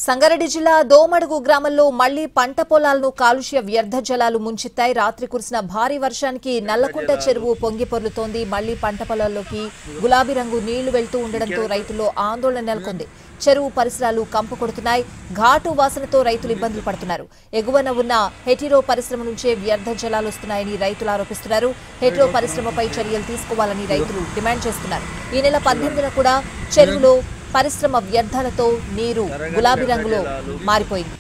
సంగారెడ్డి జిల్లా దోమడుగు గ్రామంలో మళ్లీ పంట పొలాలను కాలుష్య వ్యర్థ జలాలు ముంచెత్తాయి. రాత్రి కురిసిన భారీ వర్షానికి నల్లకుంట చెరువు పొంగి పొర్లుతోంది. మళ్లీ పంట పొలాల్లోకి గులాబీ రంగు నీళ్లు వెళ్తూ ఉండడంతో రైతుల్లో ఆందోళన నెలకొంది. చెరువు పరిసరాలు కంపు కొడుతున్నాయి. ఘాటు వాసనతో రైతులు ఇబ్బందులు పడుతున్నారు. ఎగువన ఉన్న హెటిరో పరిశ్రమ నుంచే వ్యర్థ జలాలు వస్తున్నాయని రైతులు ఆరోపిస్తున్నారు. హెటిరో పరిశ్రమపై చర్యలు తీసుకోవాలని రైతులు డిమాండ్ చేస్తున్నారు. ఈ నెల 18న కూడా చెరువులో పరిశ్రమ వ్యర్థాలతో నీరు గులాబీ రంగులో మారిపోయింది.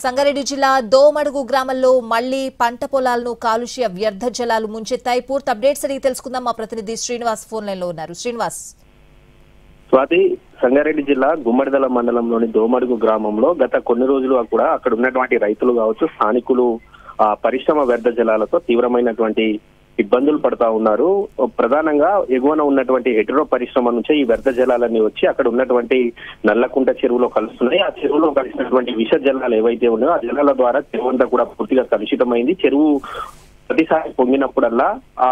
సంగారెడ్డి జిల్లా దోమడుగు గ్రామంలో మళ్లీ పంట పొలాలను కాలుష్య వ్యర్థ జలాలు ముంచెత్తాయి. పూర్తి అప్డేట్స్ అడిగి తెలుసుకుందాం. మా ప్రతినిధి శ్రీనివాస్ ఫోన్ లైన్ లో ఉన్నారు. శ్రీనివాస్. స్వాతి, సంగారెడ్డి జిల్లా గుమ్మడిదల మండలంలోని దోమడుగు గ్రామంలో గత కొన్ని రోజులు కూడా అక్కడ ఉన్నటువంటి రైతులు కావచ్చు, స్థానికులు పరిశ్రమ వ్యర్థ జలాలతో తీవ్రమైనటువంటి ఇబ్బందులు పడతా ఉన్నారు. ప్రధానంగా ఎగువన ఉన్నటువంటి హెటిరో పరిశ్రమ నుంచే ఈ వ్యర్థ జలాలన్నీ వచ్చి అక్కడ ఉన్నటువంటి నల్లకుంట చెరువులో కలుస్తున్నాయి. ఆ చెరువులో కలిసినటువంటి విష జలాలు ఏవైతే ఉన్నాయో ఆ జలాల ద్వారా చెరువు అంతా కూడా పూర్తిగా కలుషితమైంది. చెరువు ప్రతిసారి పొంగినప్పుడల్లా ఆ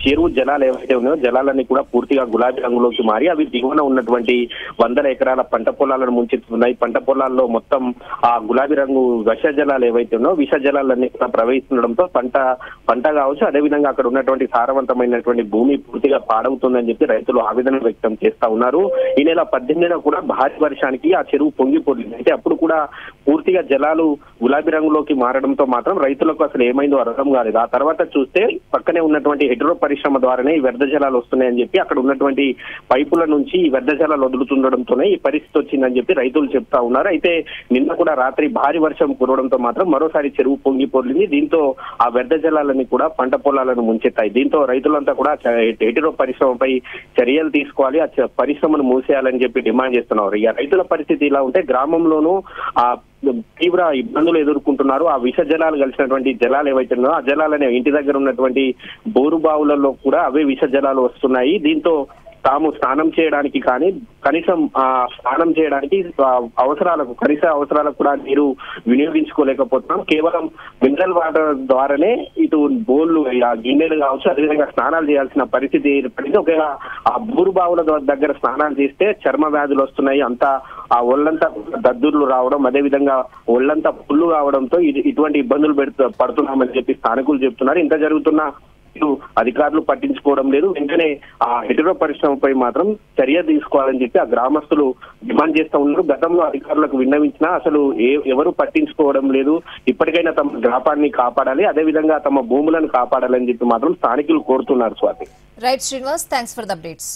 చెరువు జలాలు ఏవైతే ఉన్నాయో జలాలన్నీ కూడా పూర్తిగా గులాబీ రంగులోకి మారి అవి దిగువన ఉన్నటువంటి 100 ఎకరాల పంట పొలాలను ముంచెత్తుతున్నాయి. పంట పొలాల్లో మొత్తం ఆ గులాబీ రంగు విష జలాలు ఏవైతే ఉన్నాయో విష జలాలన్నీ కూడా ప్రవహిస్తుండడంతో పంట కావచ్చు, అదేవిధంగా అక్కడ ఉన్నటువంటి సారవంతమైనటువంటి భూమి పూర్తిగా పాడవుతుందని చెప్పి రైతులు ఆవేదన వ్యక్తం చేస్తా ఉన్నారు. ఈ నెల 18న కూడా భారీ వర్షానికి ఆ చెరువు పొంగిపోయింది. అయితే అప్పుడు కూడా పూర్తిగా జలాలు గులాబీ రంగులోకి మారడంతో మాత్రం రైతులకు అసలు ఏమైందో అర్థం కాలేదు. ఆ తర్వాత చూస్తే పక్కనే ఉన్నటువంటి హెటిరో పరిశ్రమ ద్వారానే ఈ వ్యర్థ జలాలు వస్తున్నాయని చెప్పి అక్కడ ఉన్నటువంటి పైపుల నుంచి ఈ వ్యర్థ జలాలు వదులుతుండడంతోనే ఈ పరిస్థితి వచ్చిందని చెప్పి రైతులు చెప్తా ఉన్నారు. అయితే నిన్న కూడా రాత్రి భారీ వర్షం కురవడంతో మాత్రం మరోసారి చెరువు పొంగి పొర్లింది. దీంతో ఆ వ్యర్థ జలాలని కూడా పంట పొలాలను ముంచెత్తాయి. దీంతో రైతులంతా కూడా హెటిరో పరిశ్రమపై చర్యలు తీసుకోవాలి, ఆ పరిశ్రమను మూసేయాలని చెప్పి డిమాండ్ చేస్తున్నారు. ఇక రైతుల పరిస్థితి ఇలా ఉంటే గ్రామంలోనూ ఆ తీవ్ర ఇబ్బందులు ఎదుర్కొంటున్నారు. ఆ విష జలాలు కలిసినటువంటి జలాలు ఏవైతే ఉన్నాయో ఆ జలాలనే ఇంటి దగ్గర ఉన్నటువంటి బోరు బావులలో కూడా అవే విష జలాలు వస్తున్నాయి. దీంతో తాము స్నానం చేయడానికి కానీ కనీసం స్నానం చేయడానికి కనీస అవసరాలకు కూడా నీరు వినియోగించుకోలేకపోతున్నాం. కేవలం మినరల్ వాటర్ ద్వారానే ఇటు బోర్లు గిన్నెలు కావచ్చు, అదేవిధంగా స్నానాలు చేయాల్సిన పరిస్థితి ఏర్పడింది. ఒకవేళ ఆ బోరు బావుల దగ్గర స్నానాలు చేస్తే చర్మ వ్యాధులు వస్తున్నాయి. అంతా ఆ ఒళ్ళంతా దద్దుర్లు రావడం, అదేవిధంగా ఒళ్ళంతా పుల్లు కావడంతో ఇటువంటి ఇబ్బందులు పడుతున్నామని చెప్పి స్థానికులు చెప్తున్నారు. ఇంత జరుగుతున్నా అధికారులు పట్టించుకోవడం లేదు. వెంటనే ఆ హెటిరో పరిశ్రమపై మాత్రం చర్య తీసుకోవాలని చెప్పి ఆ గ్రామస్తులు డిమాండ్ చేస్తూ ఉన్నారు. గతంలో అధికారులకు విన్నవించినా అసలు ఎవరు పట్టించుకోవడం లేదు. ఇప్పటికైనా తమ గ్రామాన్ని కాపాడాలి, అదేవిధంగా తమ భూములను కాపాడాలని చెప్పి మాత్రం స్థానికులు కోరుతున్నారు. Swathi. Right Srinivas, thanks for the updates.